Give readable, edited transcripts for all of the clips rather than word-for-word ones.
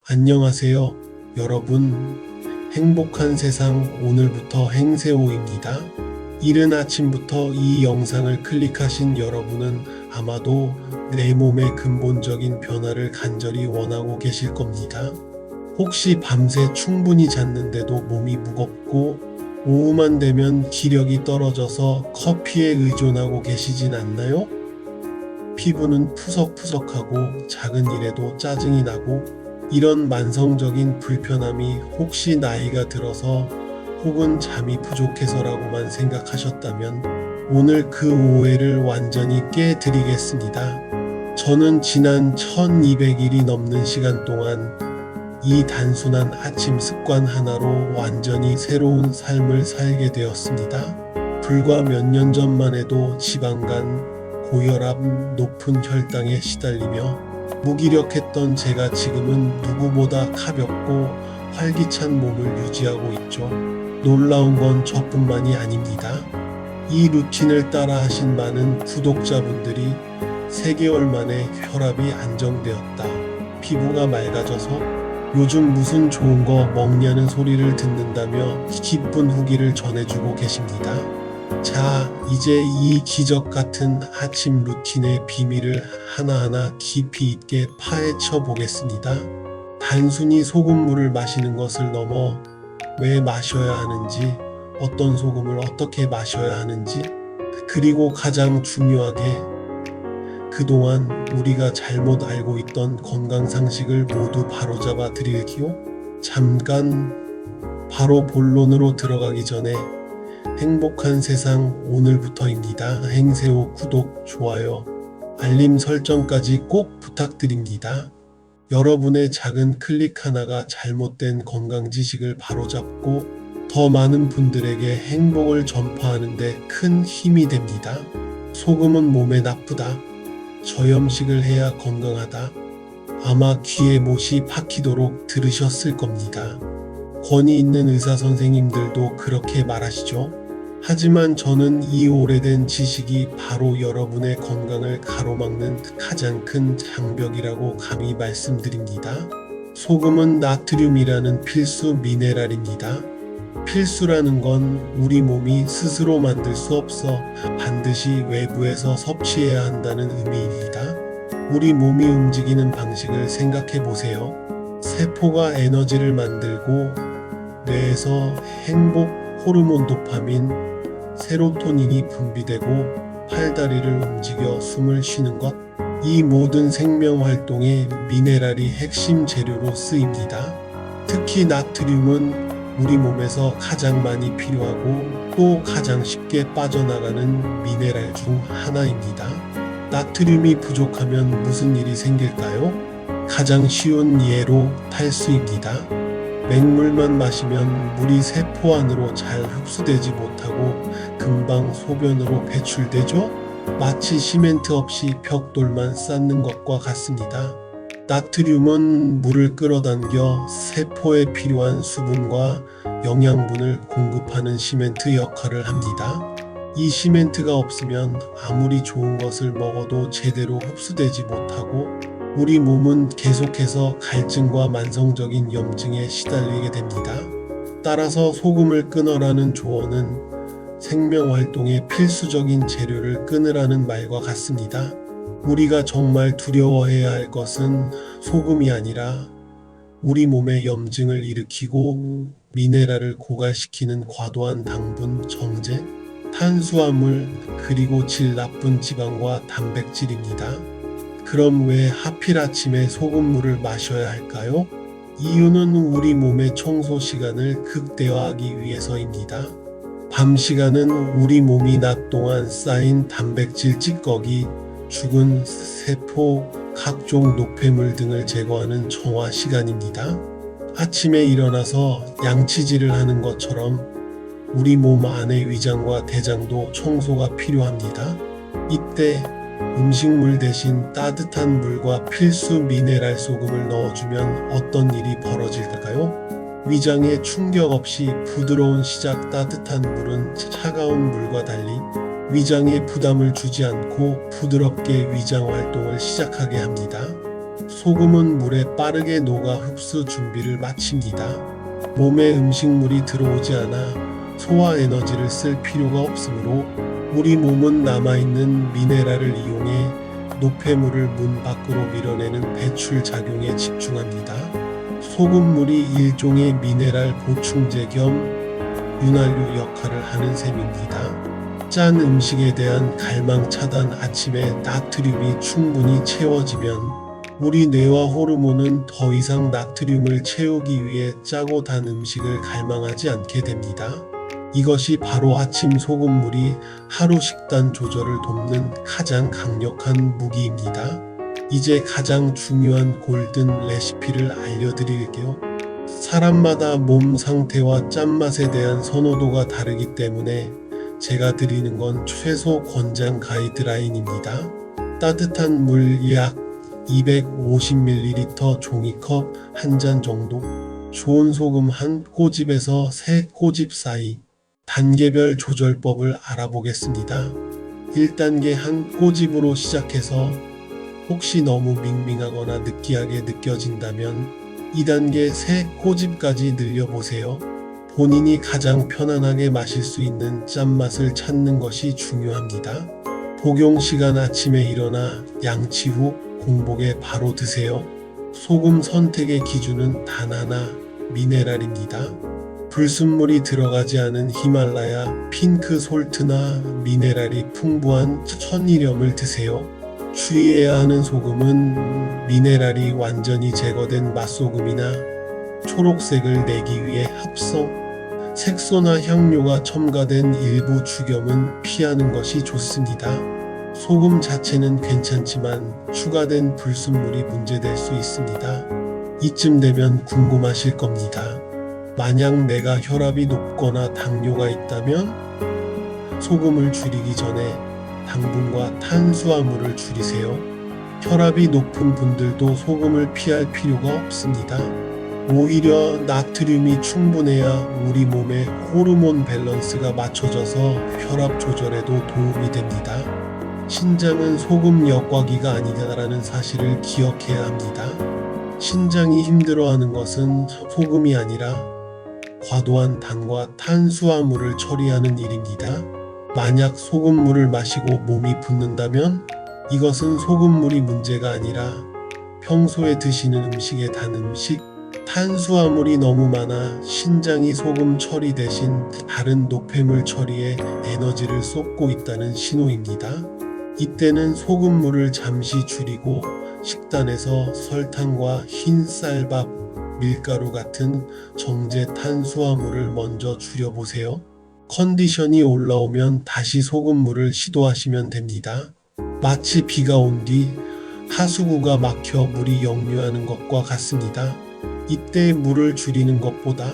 안녕하세요, 여러분. 행복한 세상 오늘부터 행세호입니다. 이른 아침부터 이 영상을 클릭하신 여러분은 아마도 내 몸의 근본적인 변화를 간절히 원하고 계실 겁니다. 혹시 밤새 충분히 잤는데도 몸이 무겁고 오후만 되면 기력이 떨어져서 커피에 의존하고 계시진 않나요? 피부는 푸석푸석하고 작은 일에도 짜증이 나고 이런 만성적인 불편함이 혹시 나이가 들어서 혹은 잠이 부족해서라고만 생각하셨다면 오늘 그 오해를 완전히 깨드리겠습니다. 저는 지난 1200일이 넘는 시간 동안 이 단순한 아침 습관 하나로 완전히 새로운 삶을 살게 되었습니다. 불과 몇 년 전만 해도 지방간, 고혈압, 높은 혈당에 시달리며 무기력했던 제가 지금은 누구보다 가볍고 활기찬 몸을 유지하고 있죠. 놀라운 건 저뿐만이 아닙니다. 이 루틴을 따라 하신 많은 구독자분들이 3개월 만에 혈압이 안정되었다, 피부가 맑아져서 요즘 무슨 좋은 거 먹냐는 소리를 듣는다며 기쁜 후기를 전해주고 계십니다. 자, 이제 이 기적 같은 아침 루틴의 비밀을 하나하나 깊이 있게 파헤쳐 보겠습니다. 단순히 소금물을 마시는 것을 넘어 왜 마셔야 하는지, 어떤 소금을 어떻게 마셔야 하는지, 그리고 가장 중요하게 그동안 우리가 잘못 알고 있던 건강 상식을 모두 바로잡아 드릴기요. 잠깐 바로 본론으로 들어가기 전에 행복한 세상 오늘부터입니다. 행세호 구독, 좋아요, 알림 설정까지 꼭 부탁드립니다. 여러분의 작은 클릭 하나가 잘못된 건강 지식을 바로잡고 더 많은 분들에게 행복을 전파하는 데 큰 힘이 됩니다. 소금은 몸에 나쁘다, 저염식을 해야 건강하다, 아마 귀에 못이 박히도록 들으셨을 겁니다. 권위 있는 의사 선생님들도 그렇게 말하시죠. 하지만 저는 이 오래된 지식이 바로 여러분의 건강을 가로막는 가장 큰 장벽이라고 감히 말씀드립니다. 소금은 나트륨이라는 필수 미네랄입니다. 필수라는 건 우리 몸이 스스로 만들 수 없어 반드시 외부에서 섭취해야 한다는 의미입니다. 우리 몸이 움직이는 방식을 생각해 보세요. 세포가 에너지를 만들고 뇌에서 행복 호르몬 도파민, 세로토닌이 분비되고 팔다리를 움직여 숨을 쉬는 것, 이 모든 생명 활동에 미네랄이 핵심 재료로 쓰입니다. 특히 나트륨은 우리 몸에서 가장 많이 필요하고 또 가장 쉽게 빠져나가는 미네랄 중 하나입니다. 나트륨이 부족하면 무슨 일이 생길까요? 가장 쉬운 예로 탈수입니다. 맹물만 마시면 물이 세포 안으로 잘 흡수되지 못하고 금방 소변으로 배출되죠? 마치 시멘트 없이 벽돌만 쌓는 것과 같습니다. 나트륨은 물을 끌어당겨 세포에 필요한 수분과 영양분을 공급하는 시멘트 역할을 합니다. 이 시멘트가 없으면 아무리 좋은 것을 먹어도 제대로 흡수되지 못하고 우리 몸은 계속해서 갈증과 만성적인 염증에 시달리게 됩니다. 따라서 소금을 끊어라는 조언은 생명활동의 필수적인 재료를 끊으라는 말과 같습니다. 우리가 정말 두려워해야 할 것은 소금이 아니라 우리 몸의 염증을 일으키고 미네랄을 고갈시키는 과도한 당분, 정제, 탄수화물, 그리고 질 나쁜 지방과 단백질입니다. 그럼 왜 하필 아침에 소금물을 마셔야 할까요? 이유는 우리 몸의 청소 시간을 극대화하기 위해서입니다. 밤 시간은 우리 몸이 낮 동안 쌓인 단백질 찌꺼기, 죽은 세포, 각종 노폐물 등을 제거하는 정화 시간입니다. 아침에 일어나서 양치질을 하는 것처럼 우리 몸 안의 위장과 대장도 청소가 필요합니다. 이때 음식물 대신 따뜻한 물과 필수 미네랄 소금을 넣어주면 어떤 일이 벌어질까요? 위장에 충격 없이 부드러운 시작, 따뜻한 물은 차가운 물과 달리 위장에 부담을 주지 않고 부드럽게 위장 활동을 시작하게 합니다. 소금은 물에 빠르게 녹아 흡수 준비를 마칩니다. 몸에 음식물이 들어오지 않아 소화 에너지를 쓸 필요가 없으므로 우리 몸은 남아있는 미네랄을 이용해 노폐물을 문 밖으로 밀어내는 배출 작용에 집중합니다. 소금물이 일종의 미네랄 보충제 겸 윤활유 역할을 하는 셈입니다. 짠 음식에 대한 갈망 차단. 아침에 나트륨이 충분히 채워지면 우리 뇌와 호르몬은 더 이상 나트륨을 채우기 위해 짜고 단 음식을 갈망하지 않게 됩니다. 이것이 바로 아침 소금물이 하루 식단 조절을 돕는 가장 강력한 무기입니다. 이제 가장 중요한 골든 레시피를 알려드릴게요. 사람마다 몸 상태와 짠맛에 대한 선호도가 다르기 때문에 제가 드리는 건 최소 권장 가이드라인입니다. 따뜻한 물 약 250ml 종이컵 한 잔 정도, 좋은 소금 한 꼬집에서 3꼬집 사이. 단계별 조절법을 알아보겠습니다. 1단계 한 꼬집으로 시작해서 혹시 너무 밍밍하거나 느끼하게 느껴진다면 2단계 3꼬집까지 늘려보세요. 본인이 가장 편안하게 마실 수 있는 짠맛을 찾는 것이 중요합니다. 복용 시간 아침에 일어나 양치 후 공복에 바로 드세요. 소금 선택의 기준은 단 하나, 미네랄입니다. 불순물이 들어가지 않은 히말라야 핑크 솔트나 미네랄이 풍부한 천일염을 드세요. 주의해야 하는 소금은 미네랄이 완전히 제거된 맛소금이나 초록색을 내기 위해 합성, 색소나 향료가 첨가된 일부 죽염은 피하는 것이 좋습니다. 소금 자체는 괜찮지만 추가된 불순물이 문제될 수 있습니다. 이쯤 되면 궁금하실 겁니다. 만약 내가 혈압이 높거나 당뇨가 있다면 소금을 줄이기 전에 당분과 탄수화물을 줄이세요. 혈압이 높은 분들도 소금을 피할 필요가 없습니다. 오히려 나트륨이 충분해야 우리 몸의 호르몬 밸런스가 맞춰져서 혈압 조절에도 도움이 됩니다. 신장은 소금 역과기가 아니다라는 사실을 기억해야 합니다. 신장이 힘들어하는 것은 소금이 아니라 과도한 당과 탄수화물을 처리하는 일입니다. 만약 소금물을 마시고 몸이 붓는다면 이것은 소금물이 문제가 아니라 평소에 드시는 음식에 단 음식, 탄수화물이 너무 많아 신장이 소금 처리 대신 다른 노폐물 처리에 에너지를 쏟고 있다는 신호입니다. 이때는 소금물을 잠시 줄이고 식단에서 설탕과 흰 쌀밥, 밀가루 같은 정제 탄수화물을 먼저 줄여보세요. 컨디션이 올라오면 다시 소금물을 시도하시면 됩니다. 마치 비가 온 뒤 하수구가 막혀 물이 역류하는 것과 같습니다. 이때 물을 줄이는 것보다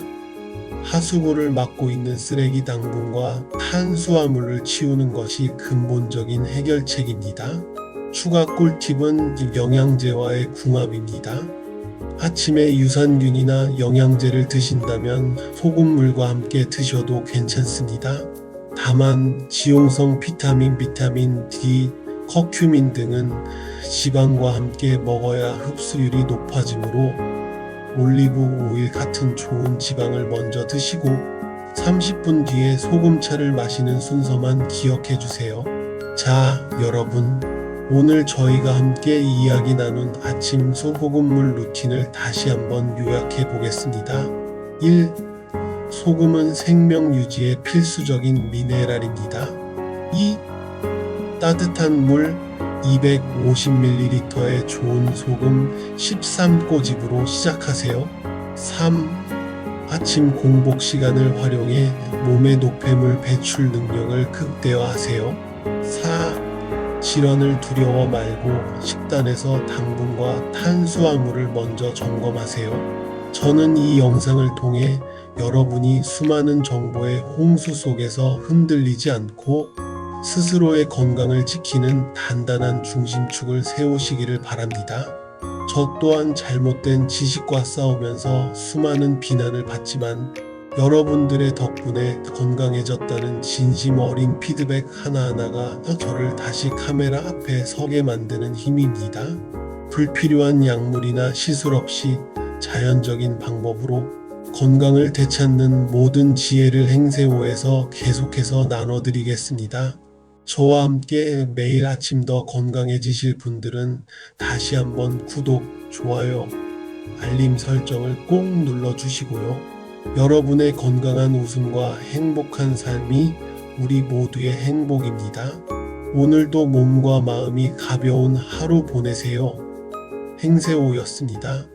하수구를 막고 있는 쓰레기 당분과 탄수화물을 치우는 것이 근본적인 해결책입니다. 추가 꿀팁은 영양제와의 궁합입니다. 아침에 유산균이나 영양제를 드신다면 소금물과 함께 드셔도 괜찮습니다. 다만 지용성 비타민 D, 커큐민 등은 지방과 함께 먹어야 흡수율이 높아지므로 올리브 오일 같은 좋은 지방을 먼저 드시고 30분 뒤에 소금차를 마시는 순서만 기억해 주세요. 자, 여러분. 오늘 저희가 함께 이야기 나눈 아침 소금물 루틴을 다시 한번 요약해 보겠습니다. 1. 소금은 생명 유지에 필수적인 미네랄입니다. 2. 따뜻한 물 250ml의 좋은 소금 13꼬집으로 시작하세요. 3. 아침 공복 시간을 활용해 몸의 노폐물 배출 능력을 극대화하세요. 4. 질환을 두려워 말고 식단에서 당분과 탄수화물을 먼저 점검하세요. 저는 이 영상을 통해 여러분이 수많은 정보의 홍수 속에서 흔들리지 않고 스스로의 건강을 지키는 단단한 중심축을 세우시기를 바랍니다. 저 또한 잘못된 지식과 싸우면서 수많은 비난을 받지만 여러분들의 덕분에 건강해졌다는 진심 어린 피드백 하나하나가 저를 다시 카메라 앞에 서게 만드는 힘입니다. 불필요한 약물이나 시술 없이 자연적인 방법으로 건강을 되찾는 모든 지혜를 행세호에서 계속해서 나눠드리겠습니다. 저와 함께 매일 아침 더 건강해지실 분들은 다시 한번 구독, 좋아요, 알림 설정을 꼭 눌러주시고요. 여러분의 건강한 웃음과 행복한 삶이 우리 모두의 행복입니다. 오늘도 몸과 마음이 가벼운 하루 보내세요. 행세호였습니다.